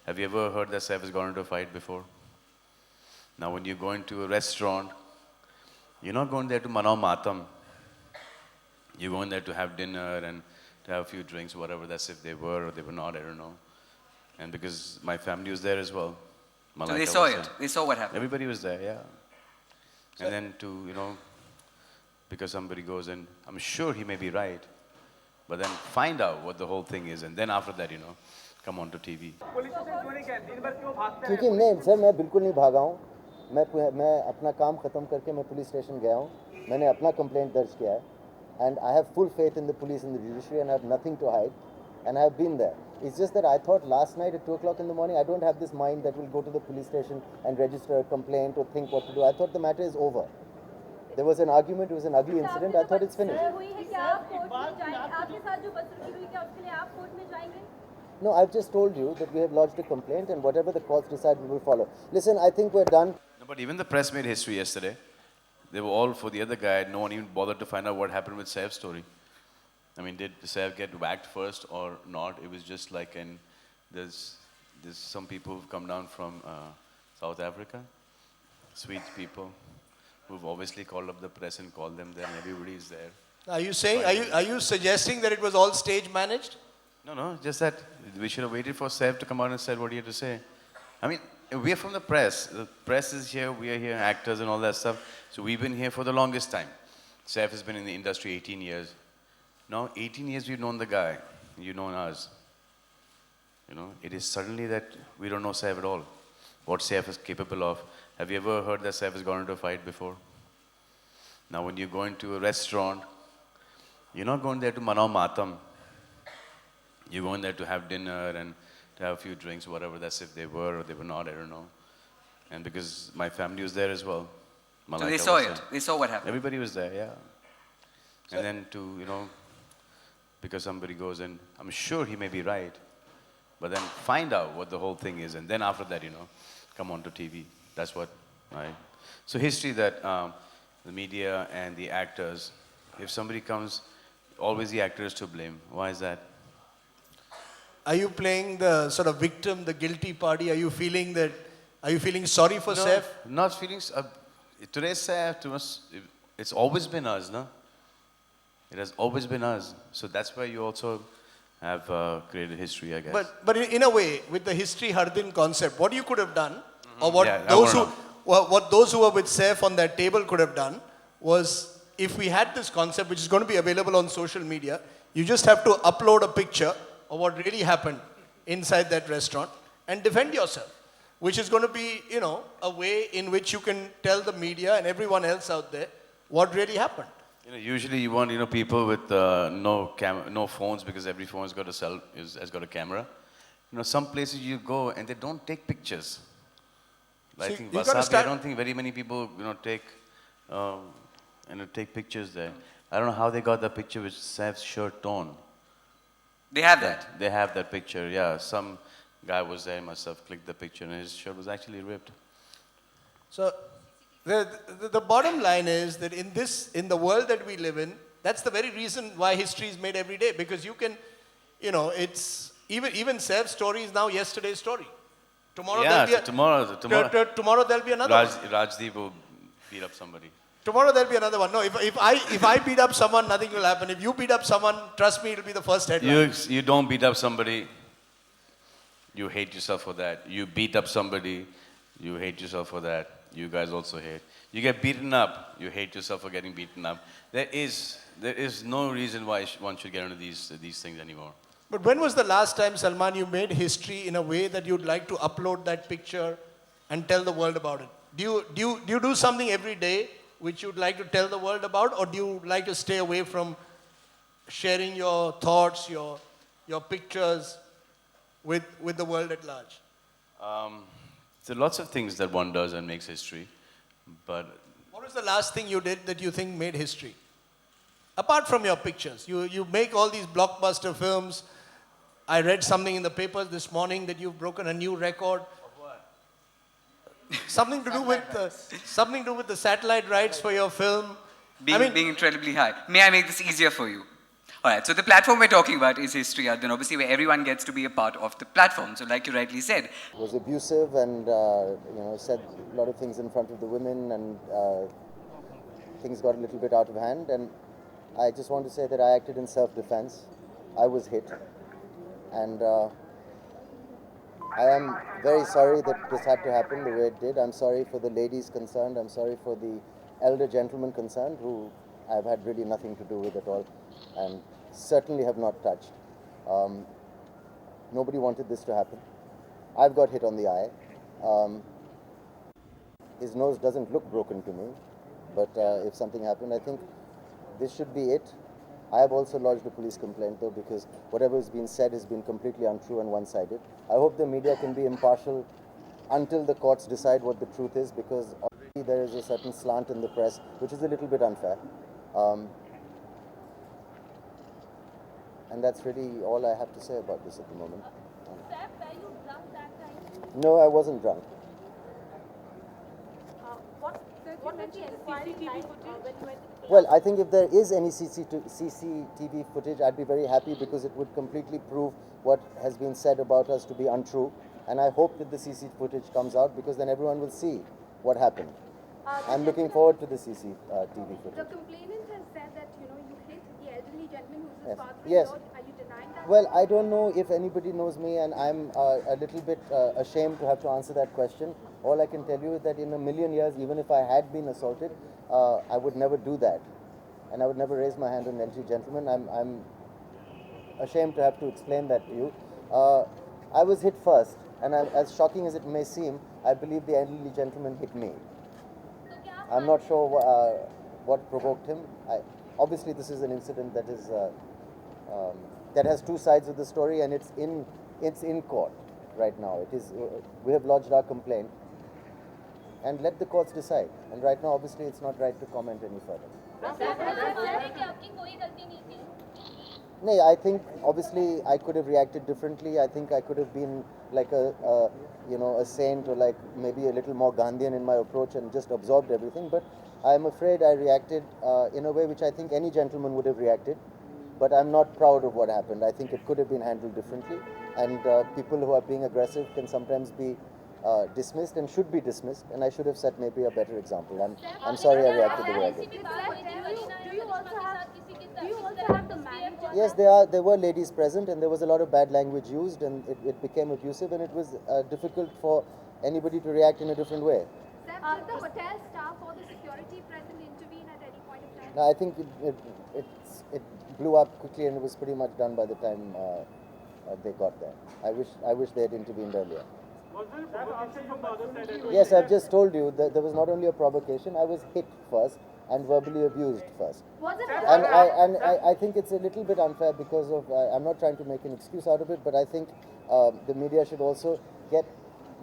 Have you ever heard that Saif has gone into a fight before? Now, when you go into a restaurant, you're not going there to manao matam. You're going there to have dinner and to have a few drinks, whatever. That's if they were or they were not, I don't know. And because my family was there as well. So Malaika they saw was it. there. They saw what happened. Everybody was there, yeah. And then to, because somebody goes in, I'm sure he may be right, but then find out what the whole thing is, and then after that, come on to TV. क्योंकि नहीं sir, मैं बिल्कुल नहीं भागा हूँ. मैं अपना काम ख़त्म करके मैं पुलिस स्टेशन गया हूँ. मैंने अपना कंप्लेंट दर्ज किया है. And I have full faith in the police and the judiciary, and I have nothing to hide. And I have been there. It's just that I thought last night at 2 o'clock in the morning, I don't have this mind that will go to the police station and register a complaint or think what to do. I thought the matter is over. There was an argument, it was an ugly incident. I thought it's finished. No, I've just told you that we have lodged a complaint, and whatever the courts decide, we will follow. Listen, I think we're done. No, but even the press made history yesterday. They were all for the other guy. No one even bothered to find out what happened with Saif's story. I mean, did Saif get whacked first or not? It was just like, there's some people who've come down from South Africa, sweet people, who've obviously called up the press and called them there, and everybody's there. Are you saying, are you suggesting that it was all stage managed? No, just that we should have waited for Saif to come out and said what he had to say. I mean, we are from the press. The press is here, we are here, actors and all that stuff. So we've been here for the longest time. Saif has been in the industry 18 years. Now, 18 years we've known the guy, you've known us. It is suddenly that we don't know Saif at all. What Saif is capable of. Have you ever heard that Saif has gone into a fight before? Now, when you go into a restaurant, you're not going there to manao matam. You're going there to have dinner and to have a few drinks, whatever. That's if they were or they were not, I don't know. And because my family was there as well. So Malaika they saw was it. there. They saw what happened. Everybody was there, yeah. And then to, because somebody goes in, I'm sure he may be right, but then find out what the whole thing is, and then after that, come on to TV. That's what So history that the media and the actors, if somebody comes, always the actor is to blame. Why is that? Are you playing the sort of victim, the guilty party? Are you feeling sorry for Saif? Not feeling, today's Saif, it's always been us, no? It has always been us. So that's why you also have created history, I guess. But in a way, with the history Hardin concept, what you could have done, or what those who were with Saif on that table could have done, was if we had this concept, which is going to be available on social media, you just have to upload a picture of what really happened inside that restaurant and defend yourself, which is going to be, a way in which you can tell the media and everyone else out there what really happened. Usually you want, people with no phones, because every phone has got has got a camera. Some places you go and they don't take pictures. I think Wasabi, I don't think very many people, take pictures there. I don't know how they got the picture with Saif's shirt torn. They have that. They have that picture, yeah. Some guy was there, must have clicked the picture, and his shirt was actually ripped. So the bottom line is that in the world that we live in, that's the very reason why history is made every day, because you can, it's even Saif's story is now yesterday's story. Tomorrow tomorrow there'll be another one. Rajdeep will beat up somebody. Tomorrow there'll be another one. No, if I beat up someone, nothing will happen. If you beat up someone, trust me, it'll be the first headline. You don't beat up somebody, you hate yourself for that. You beat up somebody, you hate yourself for that. You guys also hate. You get beaten up, you hate yourself for getting beaten up. There is no reason why one should get into these things anymore. But when was the last time, Salman, you made history in a way that you'd like to upload that picture and tell the world about it? Do you do something every day which you'd like to tell the world about, or do you like to stay away from sharing your thoughts, your pictures with the world at large? There are lots of things that one does and makes history, but... What was the last thing you did that you think made history? Apart from your pictures, you make all these blockbuster films. I read something in the papers this morning that you've broken a new record. Of what? Something to do with the satellite rights for your film. Being incredibly high. May I make this easier for you? All right, so the platform we're talking about is History Art, then obviously where everyone gets to be a part of the platform. So like you rightly said, Was abusive and said a lot of things in front of the women, and things got a little bit out of hand. And I just want to say that I acted in self-defense. I was hit, and I am very sorry that this had to happen the way it did. I'm sorry for the ladies concerned. I'm sorry for the elder gentlemen concerned, who I've had really nothing to do with at all, and certainly have not touched. Nobody wanted this to happen. I've got hit on the eye. His nose doesn't look broken to me, but if something happened, I think this should be it. I have also lodged a police complaint, though, because whatever has been said has been completely untrue and one-sided. I hope the media can be impartial until the courts decide what the truth is, because already there is a certain slant in the press, which is a little bit unfair. And that's really all I have to say about this at the moment. Saif, were you drunk that time? No, I wasn't drunk. What was the inquiry like when you went to the Well, I think if there is any CCTV footage, I'd be very happy, because it would completely prove what has been said about us to be untrue. And I hope that the CC footage comes out, because then everyone will see what happened. I'm looking forward to the CCTV The footage. complainant has said that you hit the elderly gentleman who's his Yes. father. Yes. Are you denying that? Well, I don't know if anybody knows me, and I'm a little bit ashamed to have to answer that question. All I can tell you is that in a million years, even if I had been assaulted, I would never do that. And I would never raise my hand on an elderly gentleman. I'm ashamed to have to explain that to you. I was hit first, and as shocking as it may seem, I believe the elderly gentleman hit me. I'm not sure what provoked him. Obviously, this is an incident that is that has two sides of the story, and it's in court right now. It is. We have lodged our complaint, and let the courts decide. And right now, obviously, it's not right to comment any further. No, I think obviously I could have reacted differently. I think I could have been like a saint, or like maybe a little more Gandhian in my approach and just absorbed everything. But I'm afraid I reacted in a way which I think any gentleman would have reacted. But I'm not proud of what happened. I think it could have been handled differently. And people who are being aggressive can sometimes be dismissed and should be dismissed. And I should have set maybe a better example. I'm sorry I reacted the way I did. Do you also have the manager? Yes, there were ladies present, and there was a lot of bad language used, and it became abusive, and it was difficult for anybody to react in a different way. Did the hotel staff or the security present intervene at any point of time? No, I think it blew up quickly, and it was pretty much done by the time they got there. I wish they had intervened earlier. Yes, I've just told you that there was not only a provocation, I was hit first and verbally abused first. Was it? And I think it's a little bit unfair, because of, I'm not trying to make an excuse out of it, but I think the media should also get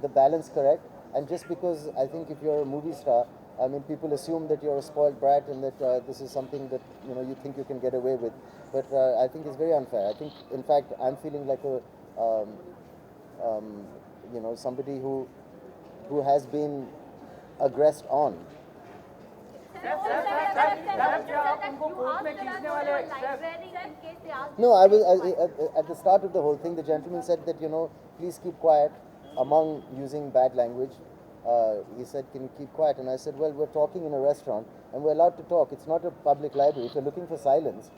the balance correct. And just because I think if you're a movie star, I mean, people assume that you're a spoiled brat and that this is something that you think you can get away with. But I think it's very unfair. I think, in fact, I'm feeling like a somebody who has been aggressed on. No, I was at the start of the whole thing. The gentleman said that please keep quiet, among using bad language. He said, "Can you keep quiet?" And I said, "Well, we're talking in a restaurant, and we're allowed to talk. It's not a public library. If you're looking for silence,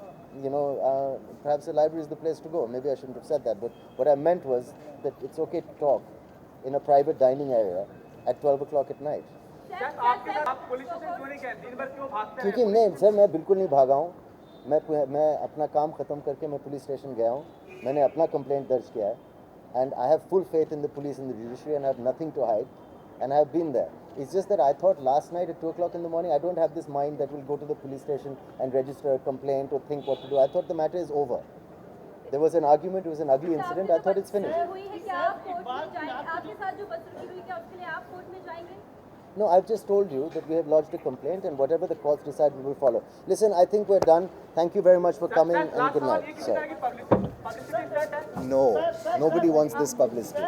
perhaps the library is the place to go." Maybe I shouldn't have said that, but what I meant was that it's okay to talk in a private dining area at 12 o'clock at night. क्योंकि नहीं sir, मैं बिल्कुल नहीं भागा हूँ. मैं अपना काम ख़त्म करके मैं पुलिस स्टेशन गया हूँ. मैंने अपना कंप्लेंट दर्ज किया है. And I have full faith in the police and the judiciary, and I have nothing to hide. And I have been there. It's just that I thought last night at 2 o'clock in the morning, I don't have this mind that will go to the police station and register a complaint or think what to do. I thought the matter is over. There was an argument, it was an ugly incident. I thought it's finished. No, I've just told you that we have lodged a complaint, and whatever the courts decide, we will follow. Listen, I think we're done. Thank you very much for coming, and good night. Sir. No, nobody wants this publicity.